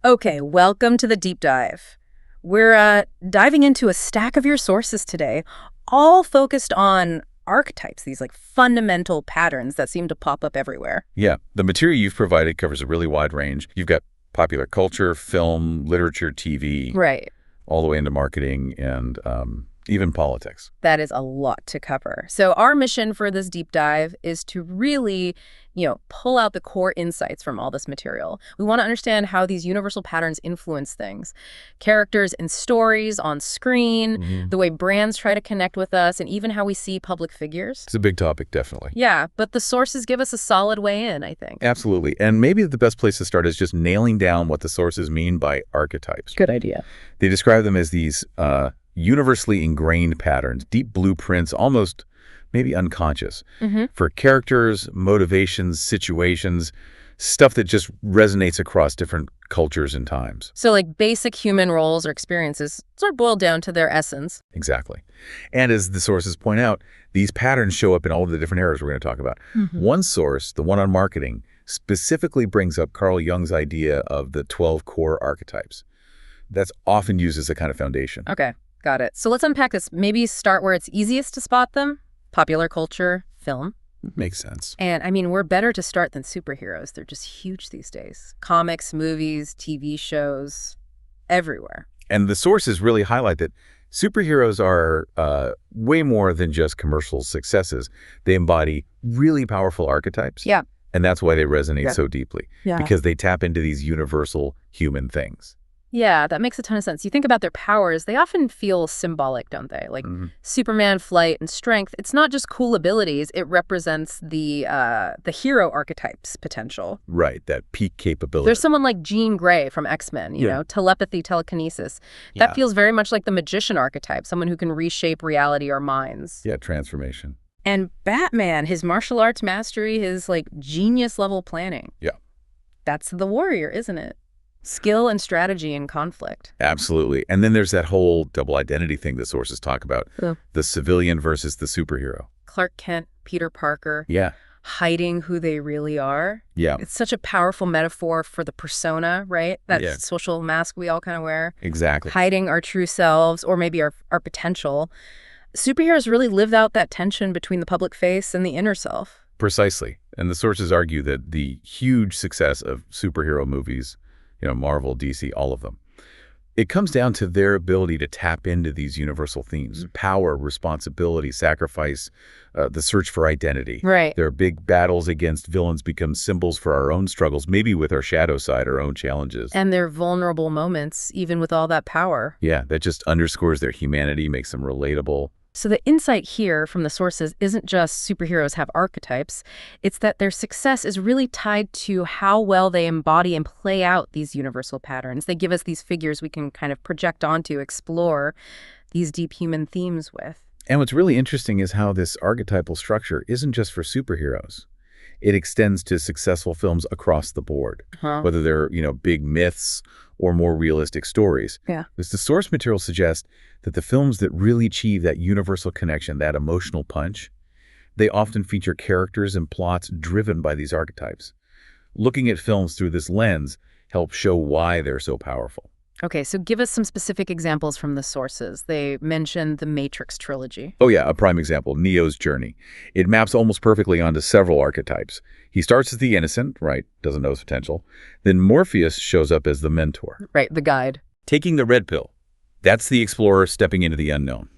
Okay, welcome to the deep dive. We're diving into a stack of your sources today, all focused on archetypes, these like fundamental patterns that seem to pop up everywhere. Yeah, the material you've provided covers a really wide range. You've got popular culture, film, literature, TV, Right. all the way into marketing and even politics. That is a lot to cover. So our mission for this deep dive is to really, pull out the core insights from all this material. We want to understand how these universal patterns influence things. Characters and stories on screen, the way brands try to connect with us, and even how we see public figures. It's a big topic, definitely. Yeah, but the sources give us a solid way in, I think. Absolutely. And maybe the best place to start is just nailing down what the sources mean by archetypes. Good idea. They describe them as these universally ingrained patterns, deep blueprints, almost maybe unconscious, for characters, motivations, situations, stuff that just resonates across different cultures and times. So like basic human roles or experiences sort of boil down to their essence. Exactly. And as the sources point out, these patterns show up in all of the different areas we're going to talk about. One source, the one on marketing, specifically brings up Carl Jung's idea of the 12 core archetypes. That's often used as a kind of foundation. Okay. Got it. So let's unpack this. Maybe start where it's easiest to spot them. Popular culture, film. Makes sense. And I mean, we're better to start than superheroes. They're just huge these days. Comics, movies, TV shows, everywhere. And the sources really highlight that superheroes are way more than just commercial successes. They embody really powerful archetypes. Yeah. And that's why they resonate so deeply. Yeah. Because they tap into these universal human things. Yeah, that makes a ton of sense. You think about their powers, they often feel symbolic, don't they? Like Superman, flight, and strength. It's not just cool abilities. It represents the hero archetype's potential. Right, that peak capability. There's someone like Jean Grey from X-Men, you know, telepathy, telekinesis. That feels very much like the magician archetype, someone who can reshape reality or minds. Yeah, transformation. And Batman, his martial arts mastery, his like genius level planning. Yeah. That's the warrior, isn't it? Skill and strategy in conflict. Absolutely. And then there's that whole double identity thing that sources talk about. Yeah. The civilian versus the superhero. Clark Kent, Peter Parker. Yeah. Hiding who they really are. Yeah. It's such a powerful metaphor for the persona, right? That social mask we all kind of wear. Exactly. Hiding our true selves or maybe our potential. Superheroes really live out that tension between the public face and the inner self. Precisely. And the sources argue that the huge success of superhero movies, Marvel, DC, all of them, it comes down to their ability to tap into these universal themes: power, responsibility, sacrifice, the search for identity. Right. Their big battles against villains become symbols for our own struggles, maybe with our shadow side, our own challenges. And their vulnerable moments, even with all that power. Yeah, that just underscores their humanity, makes them relatable. So the insight here from the sources isn't just superheroes have archetypes. It's that their success is really tied to how well they embody and play out these universal patterns. They give us these figures we can kind of project onto, explore these deep human themes with. And what's really interesting is how this archetypal structure isn't just for superheroes. It extends to successful films across the board, whether they're, big myths or more realistic stories. Yeah. Because the source material suggests that the films that really achieve that universal connection, that emotional punch, they often feature characters and plots driven by these archetypes. Looking at films through this lens helps show why they're so powerful. Okay, so give us some specific examples from the sources. They mentioned the Matrix trilogy. Oh yeah, a prime example, Neo's journey. It maps almost perfectly onto several archetypes. He starts as the innocent, right, doesn't know his potential. Then Morpheus shows up as the mentor. Right, the guide. Taking the red pill. That's the explorer stepping into the unknown.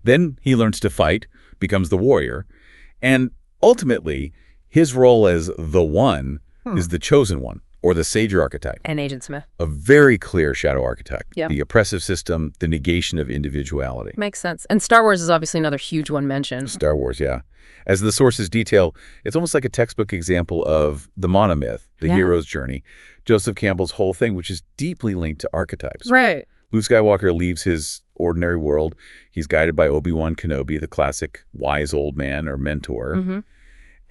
Then he learns to fight, becomes the warrior, and ultimately, his role as the one is the chosen one, or the savior archetype. And Agent Smith. A very clear shadow archetype. Yeah. The oppressive system, the negation of individuality. Makes sense. And Star Wars is obviously another huge one mentioned. Star Wars, yeah. As the sources detail, it's almost like a textbook example of the monomyth, the hero's journey. Joseph Campbell's whole thing, which is deeply linked to archetypes. Right. Luke Skywalker leaves his ordinary world. He's guided by Obi-Wan Kenobi, the classic wise old man or mentor.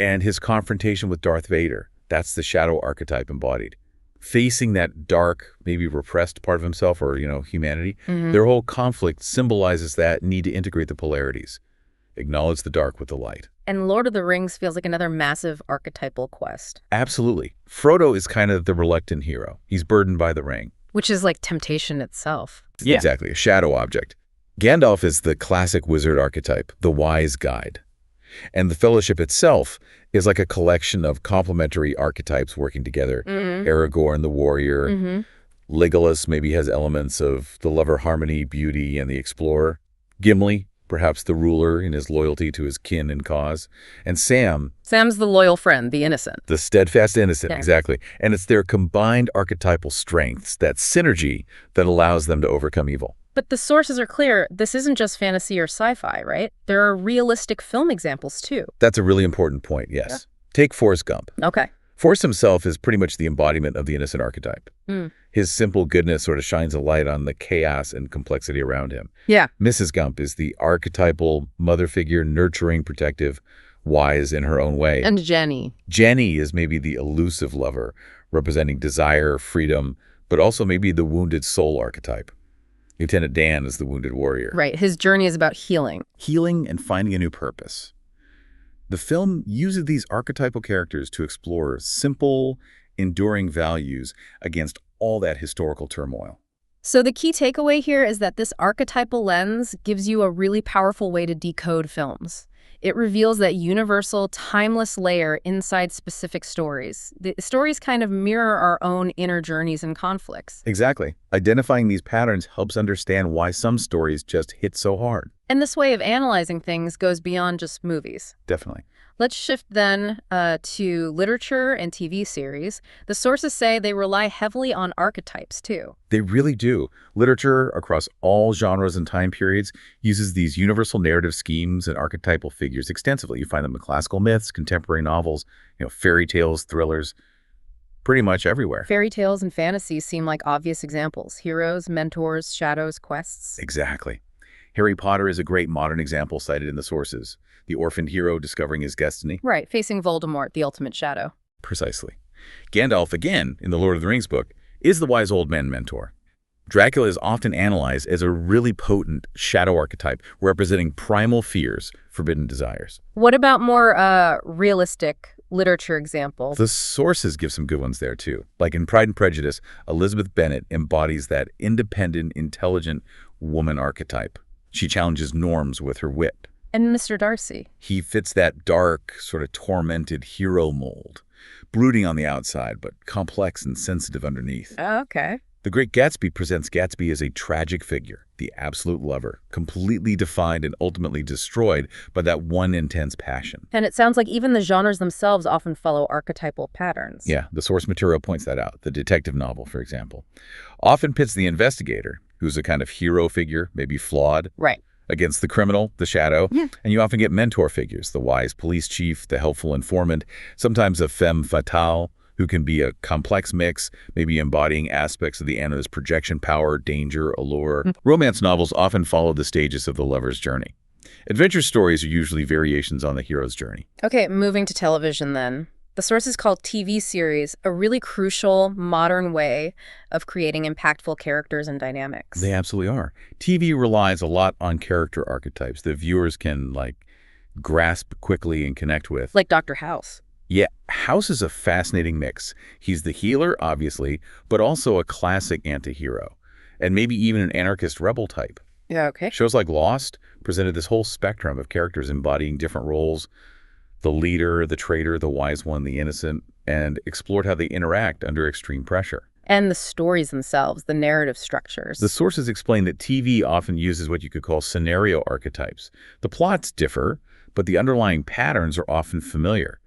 And his confrontation with Darth Vader, that's the shadow archetype embodied. Facing that dark, maybe repressed part of himself or, humanity, their whole conflict symbolizes that need to integrate the polarities. Acknowledge the dark with the light. And Lord of the Rings feels like another massive archetypal quest. Absolutely. Frodo is kind of the reluctant hero. He's burdened by the ring. Which is like temptation itself. Yeah. Exactly, a shadow object. Gandalf is the classic wizard archetype, the wise guide. And the Fellowship itself is like a collection of complementary archetypes working together. Aragorn, the warrior. Legolas maybe has elements of the lover, harmony, beauty, and the explorer. Gimli, perhaps the ruler in his loyalty to his kin and cause. And Sam's the loyal friend, the innocent. The steadfast innocent, Yeah. exactly. And it's their combined archetypal strengths, that synergy, that allows them to overcome evil. But the sources are clear. This isn't just fantasy or sci-fi, right? There are realistic film examples, too. That's a really important point, yes. Yeah. Take Forrest Gump. Okay. Forrest himself is pretty much the embodiment of the innocent archetype. His simple goodness sort of shines a light on the chaos and complexity around him. Yeah. Mrs. Gump is the archetypal mother figure, nurturing, protective, wise in her own way. And Jenny. Jenny is maybe the elusive lover, representing desire, freedom, but also maybe the wounded soul archetype. Lieutenant Dan is the wounded warrior. Right. His journey is about healing. Healing and finding a new purpose. The film uses these archetypal characters to explore simple, enduring values against all that historical turmoil. So the key takeaway here is that this archetypal lens gives you a really powerful way to decode films. It reveals that universal, timeless layer inside specific stories. The stories kind of mirror our own inner journeys and conflicts. Exactly. Identifying these patterns helps understand why some stories just hit so hard. And this way of analyzing things goes beyond just movies. Definitely. Let's shift then to literature and TV series. The sources say they rely heavily on archetypes, too. They really do. Literature across all genres and time periods uses these universal narrative schemes and archetypal figures extensively. You find them in classical myths, contemporary novels, fairy tales, thrillers, pretty much everywhere. Fairy tales and fantasies seem like obvious examples. Heroes, mentors, shadows, quests. Exactly. Harry Potter is a great modern example cited in the sources. The orphaned hero discovering his destiny. Right, facing Voldemort, the ultimate shadow. Precisely. Gandalf, again, in the Lord of the Rings book, is the wise old man mentor. Dracula is often analyzed as a really potent shadow archetype representing primal fears, forbidden desires. What about more realistic literature examples? The sources give some good ones there, too. Like in Pride and Prejudice, Elizabeth Bennet embodies that independent, intelligent woman archetype. She challenges norms with her wit. And Mr. Darcy. He fits that dark, sort of tormented hero mold, brooding on the outside, but complex and sensitive underneath. Oh, okay. The Great Gatsby presents Gatsby as a tragic figure, the absolute lover, completely defined and ultimately destroyed by that one intense passion. And it sounds like even the genres themselves often follow archetypal patterns. Yeah, the source material points that out. The detective novel, for example, often pits the investigator, who's a kind of hero figure, maybe flawed. Right. Against the criminal, the shadow. Yeah. And you often get mentor figures, the wise police chief, the helpful informant, sometimes a femme fatale, who can be a complex mix, maybe embodying aspects of the Anna's projection power, danger, allure. Romance novels often follow the stages of the lover's journey. Adventure stories are usually variations on the hero's journey. Okay, moving to television then. The sources call TV series a really crucial, modern way of creating impactful characters and dynamics. They absolutely are. TV relies a lot on character archetypes that viewers can, grasp quickly and connect with. Like Dr. House. Yeah, House is a fascinating mix. He's the healer, obviously, but also a classic anti-hero, and maybe even an anarchist rebel type. Yeah, okay. Shows like Lost presented this whole spectrum of characters embodying different roles, the leader, the traitor, the wise one, the innocent, and explored how they interact under extreme pressure. And the stories themselves, the narrative structures. The sources explain that TV often uses what you could call scenario archetypes. The plots differ, but the underlying patterns are often familiar.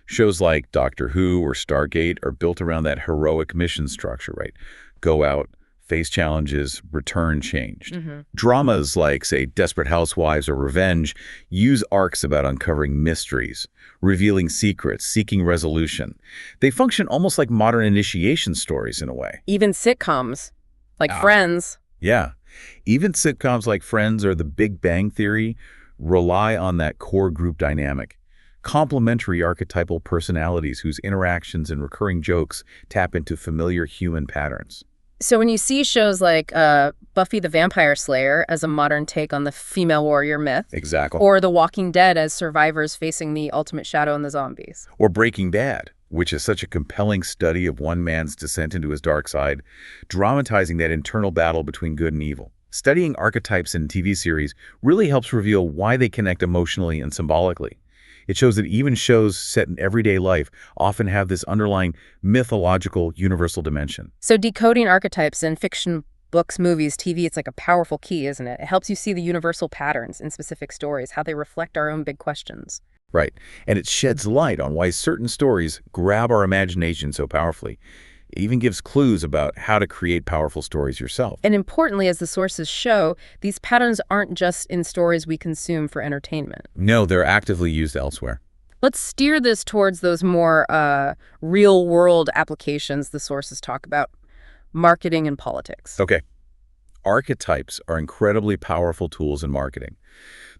Shows like Doctor Who or Stargate are built around that heroic mission structure, right? Go out, face challenges, return changed. Dramas like, say, Desperate Housewives or Revenge use arcs about uncovering mysteries, revealing secrets, seeking resolution. They function almost like modern initiation stories in a way. Even sitcoms, like Friends. Yeah. Even sitcoms like Friends or The Big Bang Theory rely on that core group dynamic. Complementary archetypal personalities whose interactions and recurring jokes tap into familiar human patterns. So when you see shows like Buffy the Vampire Slayer as a modern take on the female warrior myth, Exactly. or The Walking Dead as survivors facing the ultimate shadow and the zombies. Or Breaking Bad, which is such a compelling study of one man's descent into his dark side, dramatizing that internal battle between good and evil. Studying archetypes in TV series really helps reveal why they connect emotionally and symbolically. It shows that even shows set in everyday life often have this underlying mythological, universal dimension. So decoding archetypes in fiction, books, movies, TV, it's like a powerful key, isn't it? It helps you see the universal patterns in specific stories, how they reflect our own big questions. Right. And it sheds light on why certain stories grab our imagination so powerfully. It even gives clues about how to create powerful stories yourself. And importantly, as the sources show, these patterns aren't just in stories we consume for entertainment. No, they're actively used elsewhere. Let's steer this towards those more real-world applications the sources talk about, marketing and politics. Okay. Archetypes are incredibly powerful tools in marketing.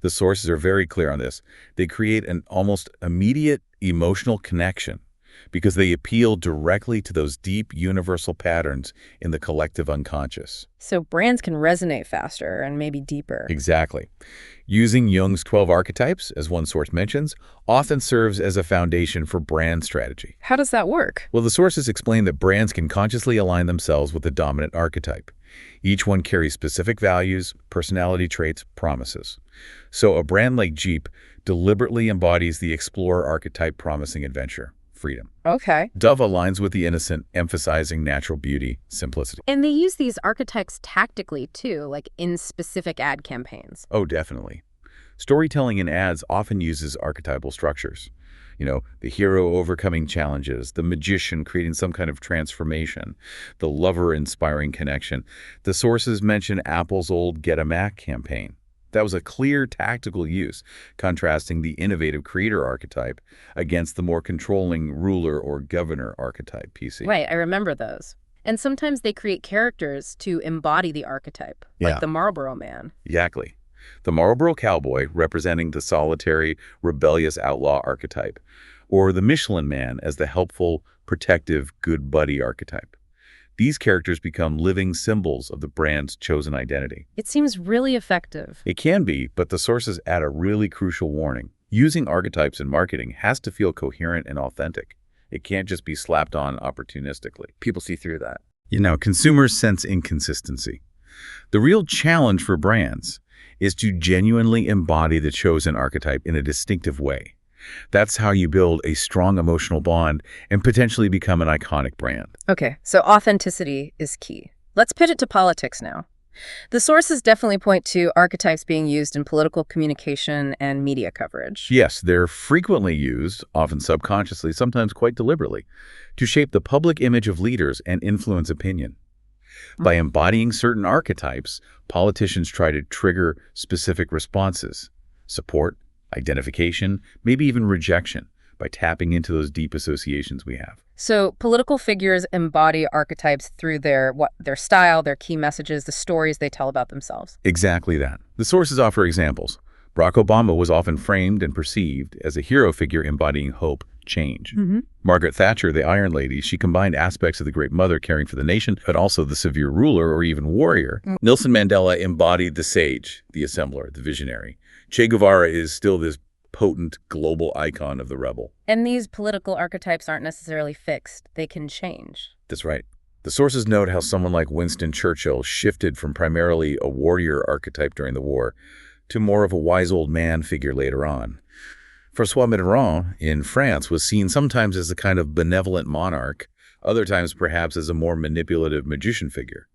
The sources are very clear on this. They create an almost immediate emotional connection because they appeal directly to those deep universal patterns in the collective unconscious. So brands can resonate faster and maybe deeper. Exactly. Using Jung's 12 archetypes, as one source mentions, often serves as a foundation for brand strategy. How does that work? Well, the sources explain that brands can consciously align themselves with the dominant archetype. Each one carries specific values, personality traits, promises. So a brand like Jeep deliberately embodies the explorer archetype promising adventure, freedom. Okay. Dove aligns with the innocent, emphasizing natural beauty, simplicity. And they use these archetypes tactically, too, like in specific ad campaigns. Oh, definitely. Storytelling in ads often uses archetypal structures. The hero overcoming challenges, the magician creating some kind of transformation, the lover inspiring connection. The sources mention Apple's old Get a Mac campaign. That was a clear tactical use, contrasting the innovative creator archetype against the more controlling ruler or governor archetype, PC. Right, I remember those. And sometimes they create characters to embody the archetype, like the Marlboro Man. Exactly. The Marlboro Cowboy, representing the solitary, rebellious outlaw archetype, or the Michelin Man as the helpful, protective, good buddy archetype. These characters become living symbols of the brand's chosen identity. It seems really effective. It can be, but the sources add a really crucial warning. Using archetypes in marketing has to feel coherent and authentic. It can't just be slapped on opportunistically. People see through that. Consumers sense inconsistency. The real challenge for brands is to genuinely embody the chosen archetype in a distinctive way. That's how you build a strong emotional bond and potentially become an iconic brand. Okay, so authenticity is key. Let's pivot to politics now. The sources definitely point to archetypes being used in political communication and media coverage. Yes, they're frequently used, often subconsciously, sometimes quite deliberately, to shape the public image of leaders and influence opinion. By embodying certain archetypes, politicians try to trigger specific responses: support, identification, maybe even rejection, by tapping into those deep associations we have. So political figures embody archetypes through their style, their key messages, the stories they tell about themselves. Exactly that. The sources offer examples. Barack Obama was often framed and perceived as a hero figure embodying hope, change. Margaret Thatcher, the Iron Lady, she combined aspects of the Great Mother caring for the nation, but also the severe ruler or even warrior. Nelson Mandela embodied the sage, the assembler, the visionary. Che Guevara is still this potent global icon of the rebel. And these political archetypes aren't necessarily fixed. They can change. That's right. The sources note how someone like Winston Churchill shifted from primarily a warrior archetype during the war to more of a wise old man figure later on. François Mitterrand in France was seen sometimes as a kind of benevolent monarch, other times perhaps as a more manipulative magician figure.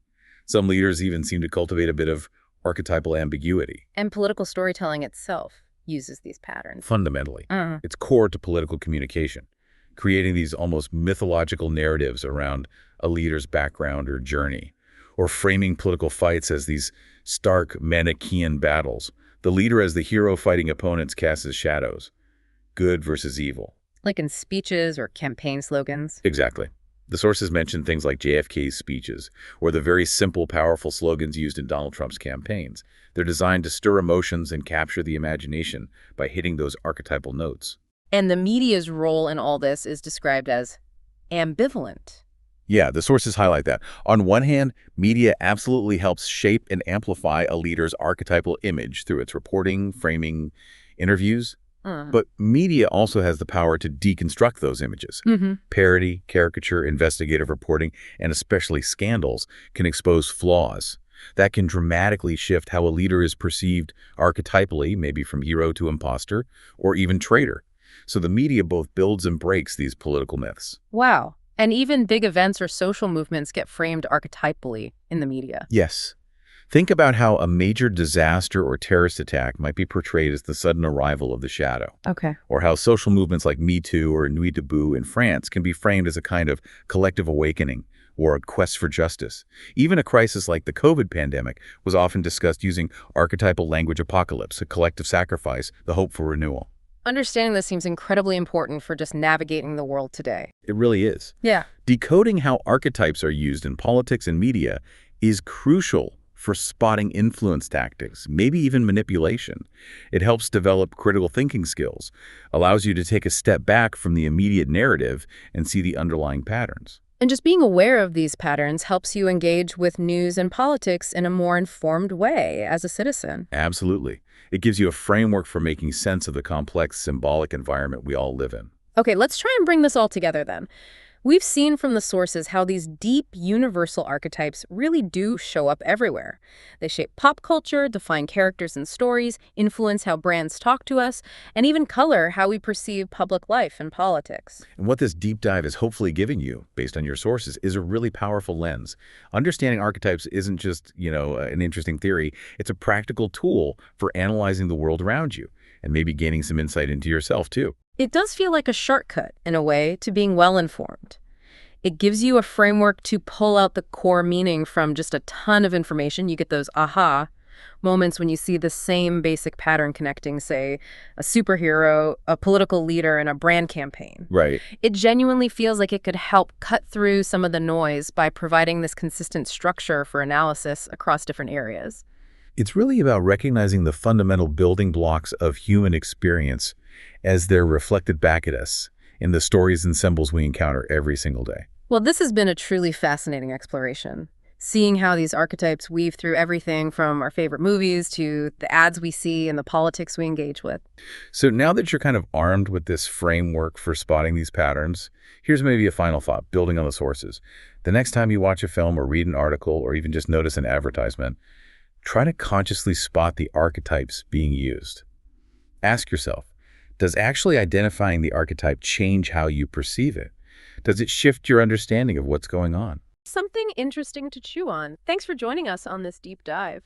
Some leaders even seem to cultivate a bit of archetypal ambiguity. And political storytelling itself uses these patterns. Fundamentally, it's core to political communication, creating these almost mythological narratives around a leader's background or journey, or framing political fights as these stark Manichaean battles. The leader as the hero fighting opponents casts as shadows, good versus evil. Like in speeches or campaign slogans? Exactly. The sources mention things like JFK's speeches, or the very simple, powerful slogans used in Donald Trump's campaigns. They're designed to stir emotions and capture the imagination by hitting those archetypal notes. And the media's role in all this is described as ambivalent. Yeah, the sources highlight that. On one hand, media absolutely helps shape and amplify a leader's archetypal image through its reporting, framing, interviews. Mm. But media also has the power to deconstruct those images. Hmm. Parody, caricature, investigative reporting, and especially scandals can expose flaws. That can dramatically shift how a leader is perceived archetypally, maybe from hero to imposter, or even traitor. So the media both builds and breaks these political myths. Wow. And even big events or social movements get framed archetypally in the media. Yes. Think about how a major disaster or terrorist attack might be portrayed as the sudden arrival of the shadow, Okay. or how social movements like Me Too or Nuit Debout in France can be framed as a kind of collective awakening or a quest for justice. Even a crisis like the COVID pandemic was often discussed using archetypal language: apocalypse, a collective sacrifice, the hope for renewal. Understanding this seems incredibly important for just navigating the world today. It really is. Yeah. Decoding how archetypes are used in politics and media is crucial for spotting influence tactics, maybe even manipulation. It helps develop critical thinking skills, allows you to take a step back from the immediate narrative and see the underlying patterns. And just being aware of these patterns helps you engage with news and politics in a more informed way as a citizen. Absolutely. It gives you a framework for making sense of the complex symbolic environment we all live in. Okay, let's try and bring this all together then. We've seen from the sources how these deep, universal archetypes really do show up everywhere. They shape pop culture, define characters and stories, influence how brands talk to us, and even color how we perceive public life and politics. And what this deep dive is hopefully giving you, based on your sources, is a really powerful lens. Understanding archetypes isn't just, an interesting theory. It's a practical tool for analyzing the world around you and maybe gaining some insight into yourself, too. It does feel like a shortcut, in a way, to being well-informed. It gives you a framework to pull out the core meaning from just a ton of information. You get those aha moments when you see the same basic pattern connecting, say, a superhero, a political leader, and a brand campaign. Right. It genuinely feels like it could help cut through some of the noise by providing this consistent structure for analysis across different areas. It's really about recognizing the fundamental building blocks of human experience as they're reflected back at us in the stories and symbols we encounter every single day. Well, this has been a truly fascinating exploration. Seeing how these archetypes weave through everything from our favorite movies to the ads we see and the politics we engage with. So now that you're kind of armed with this framework for spotting these patterns, here's maybe a final thought, building on the sources. The next time you watch a film or read an article or even just notice an advertisement, try to consciously spot the archetypes being used. Ask yourself, does actually identifying the archetype change how you perceive it? Does it shift your understanding of what's going on? Something interesting to chew on. Thanks for joining us on this deep dive.